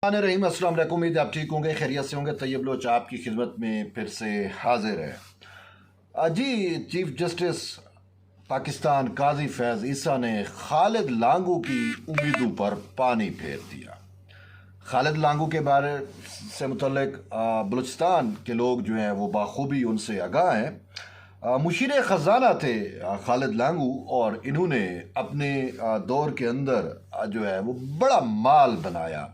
रहीम अस्सलाम वालेकुम। उम्मीद आप ठीक होंगे, खैरियत से होंगे। तैयब लोच आपकी खिदमत में फिर से हाजिर है। जी, चीफ जस्टिस पाकिस्तान काजी फैज़ ईसा ने खालिद लांगू की उम्मीदों पर पानी फेर दिया। खालिद लांगू के बारे से मुतल्लिक बलूचिस्तान के लोग जो हैं वो बाखूबी उनसे आगाह हैं। मुशीर ख़जाना थे खालिद लांगू, और इन्होंने अपने दौर के अंदर जो है वो बड़ा माल बनाया।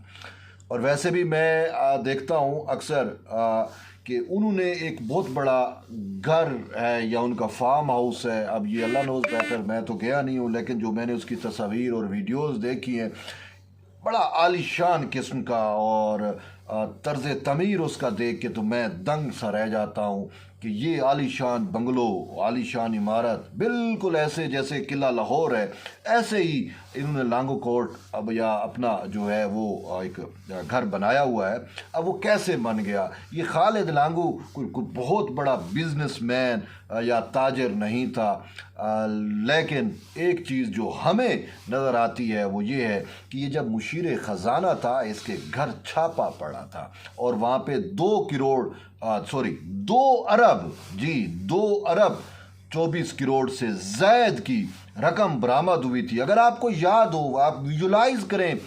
और वैसे भी मैं देखता हूँ अक्सर कि उन्होंने एक बहुत बड़ा घर है या उनका फार्म हाउस है। अब ये अल्लाह नोज़ बेहतर, मैं तो गया नहीं हूँ, लेकिन जो मैंने उसकी तस्वीर और वीडियोस देखी हैं, बड़ा आलीशान किस्म का, और तर्ज तमीर उसका देख के तो मैं दंग सा रह जाता हूँ कि ये आलीशान बंगलो, आलीशान इमारत बिल्कुल ऐसे जैसे किला लाहौर है, ऐसे ही इन्होंने लांगू कोर्ट अब या अपना जो है वो एक घर बनाया हुआ है। अब वो कैसे बन गया? ये खालिद लांगू कोई बहुत बड़ा बिजनेसमैन या ताजर नहीं था, लेकिन एक चीज़ जो हमें नज़र आती है वो ये है कि ये जब मुशीर ख़जाना था, इसके घर छापा पड़ा था और वहाँ पे 2 अरब, जी 2 अरब 24 करोड़ से ज़ायद की रकम बरामद हुई थी। अगर आपको याद हो, आप विजुलाइज करें,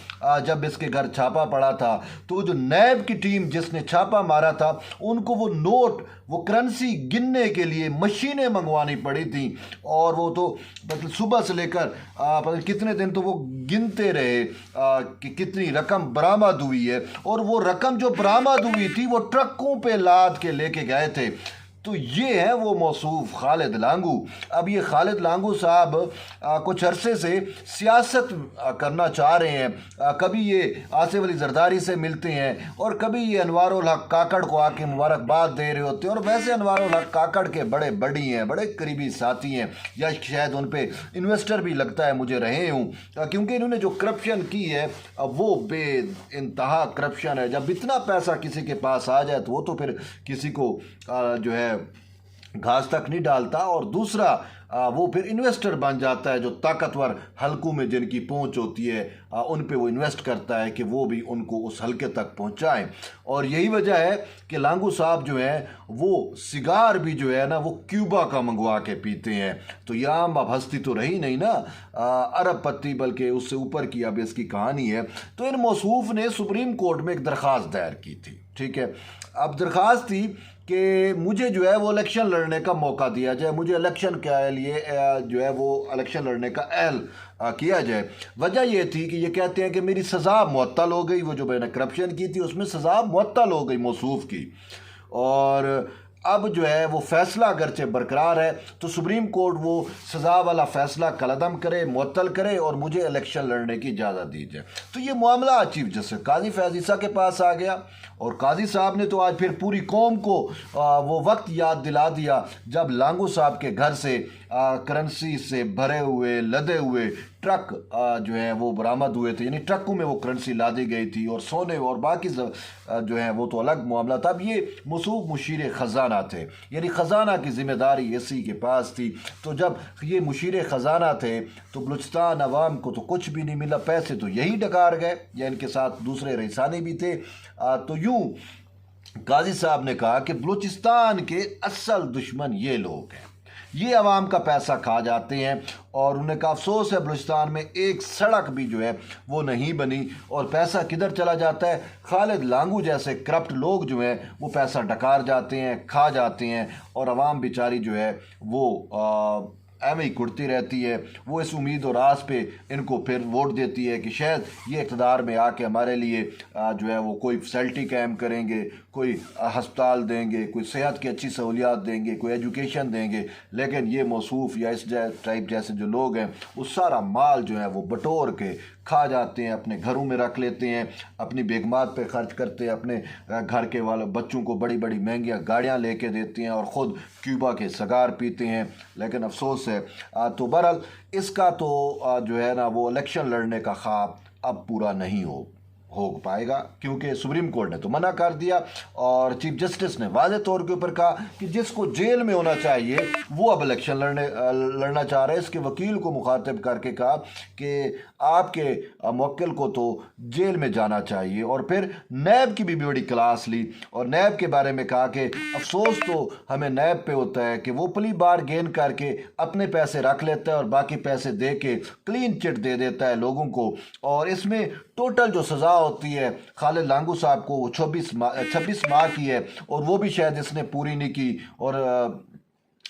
जब इसके घर छापा पड़ा था तो जो नैब की टीम जिसने छापा मारा था, उनको वो नोट, वो करेंसी गिनने के लिए मशीनें मंगवानी पड़ी थी, और वो तो मतलब सुबह से लेकर पता कितने दिन तो वो गिनते रहे कि कितनी रकम बरामद हुई है। और वो रकम जो बरामद हुई थी वो ट्रकों पे लाद के लेके गए थे। तो ये है वो मौसूफ खालिद लांगू। अब ये खालिद लांगू साहब कुछ अरसे से सियासत करना चाह रहे हैं। कभी ये आसिफ अली जरदारी से मिलते हैं और कभी ये अनवारुल हक काकड़ को आके मुबारकबाद दे रहे होते हैं। और वैसे अनवारुल हक काकड़ के बड़े बड़ी हैं, बड़े करीबी साथी हैं, या शायद उन पे इन्वेस्टर भी लगता है, मुझे रहे हूँ, क्योंकि इन्होंने जो करप्शन की है वो बे इंतहा करप्शन है। जब इतना पैसा किसी के पास आ जाए तो वो तो फिर किसी को जो है घास तक नहीं डालता, और दूसरा वो फिर इन्वेस्टर बन जाता है। जो ताकतवर हलकों में जिनकी पहुंच होती है उन पे वो इन्वेस्ट करता है कि वो भी उनको उस हलके तक पहुंचाएं। और यही वजह है कि लांगू साहब जो है वो सिगार भी जो है ना वो क्यूबा का मंगवा के पीते हैं। तो ये आम अब हस्ती तो रही नहीं ना अरबपति, बल्कि उससे ऊपर की अब इसकी कहानी है। तो इन मौसूफ ने सुप्रीम कोर्ट में एक दरख्वास्त दायर की थी, ठीक है। अब दरख्वास्त थी कि मुझे जो है वो इलेक्शन लड़ने का मौका दिया जाए, मुझे इलेक्शन के लिए जो है वो इलेक्शन लड़ने का अहल किया जाए। वजह ये थी कि ये कहते हैं कि मेरी सज़ा मुअत्तल हो गई, वो जो मैंने करप्शन की थी उसमें सज़ा मुअत्तल हो गई मौसूफ की, और अब जो है वो फैसला अगरचे बरकरार है तो सुप्रीम कोर्ट वो सज़ा वाला फैसला कलअदम करे, मुअत्तल करे और मुझे इलेक्शन लड़ने की इजाज़त दी जाए। तो ये मामला चीफ जस्टिस काजी फैज़ ईसा के पास आ गया, और काजी साहब ने तो आज फिर पूरी कौम को वो वक्त याद दिला दिया जब लांगू साहब के घर से करेंसी से भरे हुए लदे हुए ट्रक जो है वो बरामद हुए थे, यानी ट्रकों में वो करेंसी लादी गई थी, और सोने और बाकी जो है वो तो अलग मामला था। अब ये मसूफ मुशीर ख़जाना थे, यानी ख़जाना की जिम्मेदारी इसी के पास थी। तो जब ये मुशीर ख़जाना थे तो बलूचिस्तान अवाम को तो कुछ भी नहीं मिला, पैसे तो यही डकार गए, या इनके साथ दूसरे रईसानी भी थे। तो यूँ गाजी साहब ने कहा कि बलूचिस्तान के असल दुश्मन ये लोग हैं, ये अवाम का पैसा खा जाते हैं, और उन्हें का अफसोस है बलूचिस्तान में एक सड़क भी जो है वो नहीं बनी, और पैसा किधर चला जाता है? खालिद लांगू जैसे करप्ट लोग जो हैं वो पैसा डकार जाते हैं, खा जाते हैं, और अवाम बेचारी जो है वो एवं ही कुड़ती रहती है। वो इस उम्मीद और आस पे इनको फिर वोट देती है कि शायद ये इक़्तिदार में आके हमारे लिए जो है वो कोई फैसिलिटी कायम करेंगे, कोई हस्पताल देंगे, कोई सेहत की अच्छी सहूलियात देंगे, कोई एजुकेशन देंगे। लेकिन ये मौसूफ या इस टाइप जैसे जो लोग हैं वो सारा माल जो है वो बटोर के खा जाते हैं, अपने घरों में रख लेते हैं, अपनी बेगमात पे खर्च करते हैं, अपने घर के वाले बच्चों को बड़ी बड़ी महंगियाँ गाड़ियाँ लेके देते हैं, और ख़ुद क्यूबा के सगार पीते हैं। लेकिन अफसोस है तो बहरहाल इसका तो जो है ना वो इलेक्शन लड़ने का ख्वाब अब पूरा नहीं हो पाएगा, क्योंकि सुप्रीम कोर्ट ने तो मना कर दिया और चीफ जस्टिस ने वाज़े तौर के ऊपर कहा कि जिसको जेल में होना चाहिए वो अब इलेक्शन लड़ना चाह रहे हैं। इसके वकील को मुखातिब करके कहा कि आपके मुवक्किल को तो जेल में जाना चाहिए। और फिर नैब की भी बड़ी क्लास ली और नैब के बारे में कहा कि अफसोस तो हमें नैब पे होता है कि वो प्ली बार गेन करके अपने पैसे रख लेता है और बाकी पैसे दे के क्लीन चिट दे देता है लोगों को। और इसमें टोटल जो सज़ा होती है खालिद लांगू साहब को वो 26 माह की है और वो भी शायद इसने पूरी नहीं की और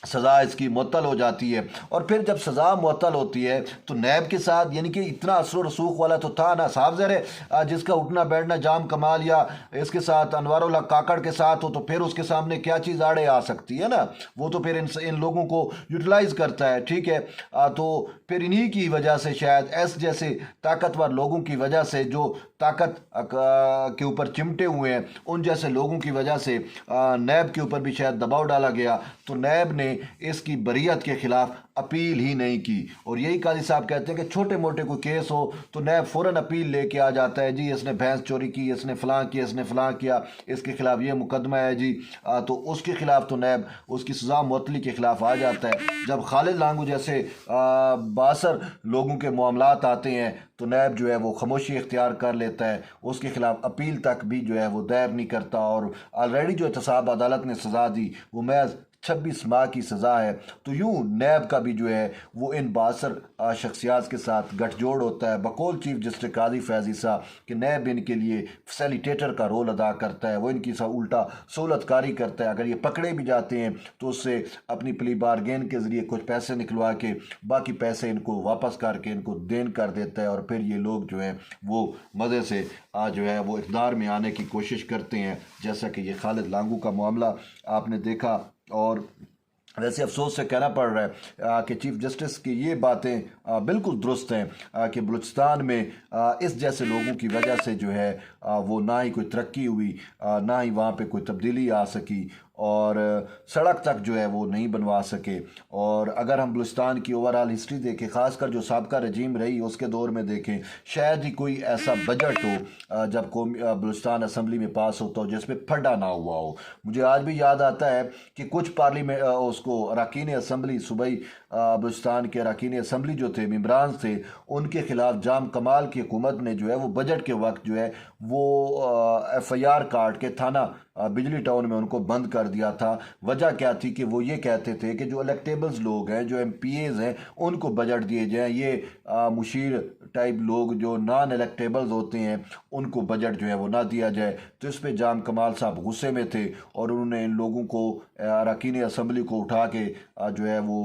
सज़ा इसकी मुअत्तल हो जाती है। और फिर जब सज़ा मुअत्तल होती है तो नैब के साथ यानी कि इतना असर रसूख वाला तो था ना, साफ ज़ाहिर है जिसका उठना बैठना जाम कमाल या इसके साथ अनवारुल्लाह काकड़ के साथ हो तो फिर उसके सामने क्या चीज़ आड़े आ सकती है ना, वो तो फिर इन लोगों को यूटिलाइज़ करता है। ठीक है, तो फिर इन्हीं की वजह से शायद एस जैसे ताकतवर लोगों की वजह से जो ताकत के ऊपर चिमटे हुए हैं उन जैसे लोगों की वजह से नैब के ऊपर भी शायद दबाव डाला गया, तो नैब ने इसकी बरियत के खिलाफ अपील ही नहीं की। और यही काजी साहब कहते हैं कि छोटे मोटे कोई केस हो तो नैब फ़ौरन अपील लेके आ जाता है, जी इसने भैंस चोरी की, इसने फ़लाँ किया, इसने फ़लाँ किया, इसके खिलाफ ये मुकदमा है जी, तो उसके खिलाफ तो नैब उसकी सज़ा मुअत्तली के खिलाफ आ जाता है। जब खालिद लांगू जैसे बासर लोगों के मामलात आते हैं तो नैब जो है वो खामोशी इख्तियार कर लेता है, उसके खिलाफ अपील तक भी जो है वो दायर नहीं करता। और ऑलरेडी जो एहतसाब अदालत ने सज़ा दी वो महज 26 माह की सज़ा है। तो यूँ नैब का भी जो है वो इन बासर शख्सियात के साथ गठजोड़ होता है। बकौल चीफ जस्टिस काजी फैजी साहब कि नैब इनके लिए फैसिलिटेटर का रोल अदा करता है, वो इनकी उल्टा सहूलतकारी करता है। अगर ये पकड़े भी जाते हैं तो उससे अपनी प्ली बारगेन के ज़रिए कुछ पैसे निकलवा के बाकी पैसे इनको वापस करके इनको देन कर देता है और फिर ये लोग जो है वो मज़े से जो है वो इक़्तिदार में आने की कोशिश करते हैं, जैसा कि ये खालिद लांगू का मामला आपने देखा। और वैसे अफसोस से कहना पड़ रहा है कि चीफ जस्टिस की ये बातें बिल्कुल दुरुस्त हैं कि बलूचिस्तान में इस जैसे लोगों की वजह से जो है वो ना ही कोई तरक्की हुई, ना ही वहाँ पे कोई तब्दीली आ सकी और सड़क तक जो है वो नहीं बनवा सके। और अगर हम बलूचिस्तान की ओवरऑल हिस्ट्री देखें, ख़ासकर जो साबका रजीम रही उसके दौर में देखें, शायद ही कोई ऐसा बजट हो जब बलूचिस्तान असम्बली में पास होता हो जिसमें फड्डा ना हुआ हो। मुझे आज भी याद आता है कि कुछ पार्लियामेंट उसको अरकान असम्बली सूबाई बलूचिस्तान के अरकान असम्बली जो थे मेम्बरान थे उनके खिलाफ जाम कमाल की हुकूमत ने जो है वो बजट के वक्त जो है वो FIR काट के थाना बिजली टाउन में उनको बंद कर दिया था। वजह क्या थी कि वो ये कहते थे कि जो इलेक्टेबल्स लोग हैं, जो MPAs हैं, उनको बजट दिए जाएँ, ये मुशीर टाइप लोग जो नॉन इलेक्टेबल्स होते हैं उनको बजट जो है वो ना दिया जाए। तो इस पर जाम कमाल साहब गुस्से में थे और उन्होंने इन लोगों को अरकान असम्बली को उठा के जो है वो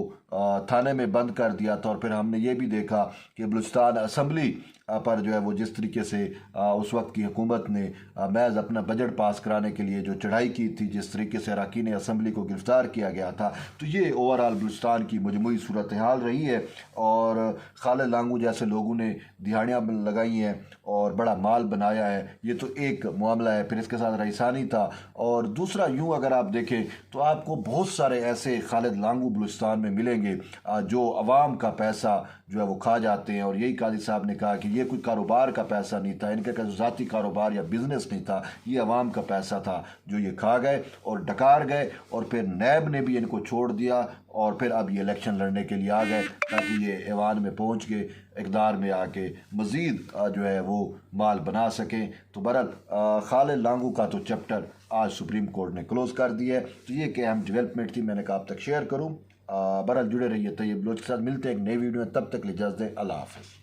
थाने में बंद कर दिया था। और फिर हमने ये भी देखा कि बलूचिस्तान असम्बली पर जो है वो जिस तरीके से उस वक्त की हुकूमत ने महज अपना बजट पास कराने के लिए जो चढ़ाई की थी, जिस तरीके से अरकान असम्बली को गिरफ़्तार किया गया था, तो ये ओवरऑल बलूचिस्तान की मजमूई सूरत हाल रही है। और खालिद लांगू जैसे लोगों ने दिहाड़ियाँ लगाई हैं और बड़ा माल बनाया है, ये तो एक मामला है। फिर इसके साथ रईसानी था और दूसरा यूँ अगर आप देखें तो आपको बहुत सारे ऐसे खालिद लांगू बलूचिस्तान में मिलेंगे जो अवाम का पैसा जो है वो खा जाते हैं। और यही काजी साहब ने कहा कि ये कोई कारोबार का पैसा नहीं था, इनका कोई ज़ाती कारोबार या बिजनेस नहीं था, ये अवाम का पैसा था जो ये खा गए और डकार गए। और फिर नैब ने भी इनको छोड़ दिया और फिर अब ये इलेक्शन लड़ने के लिए आ गए ताकि ये ऐवान में पहुंच के इक़्तिदार में आके मज़ीद जो है वो माल बना सकें। तो बहरहाल खालिद लांगू का तो चैप्टर आज सुप्रीम कोर्ट ने क्लोज़ कर दिया है। तो ये कि अहम डेवलपमेंट थी, मैंने कहा आप तक शेयर करूँ। बहरहाल जुड़े रहिए तैयब बलोच के साथ। मिलते हैं एक नई वीडियो में, तब तक इजाज़त दें। अल्लाह हाफ़िज़।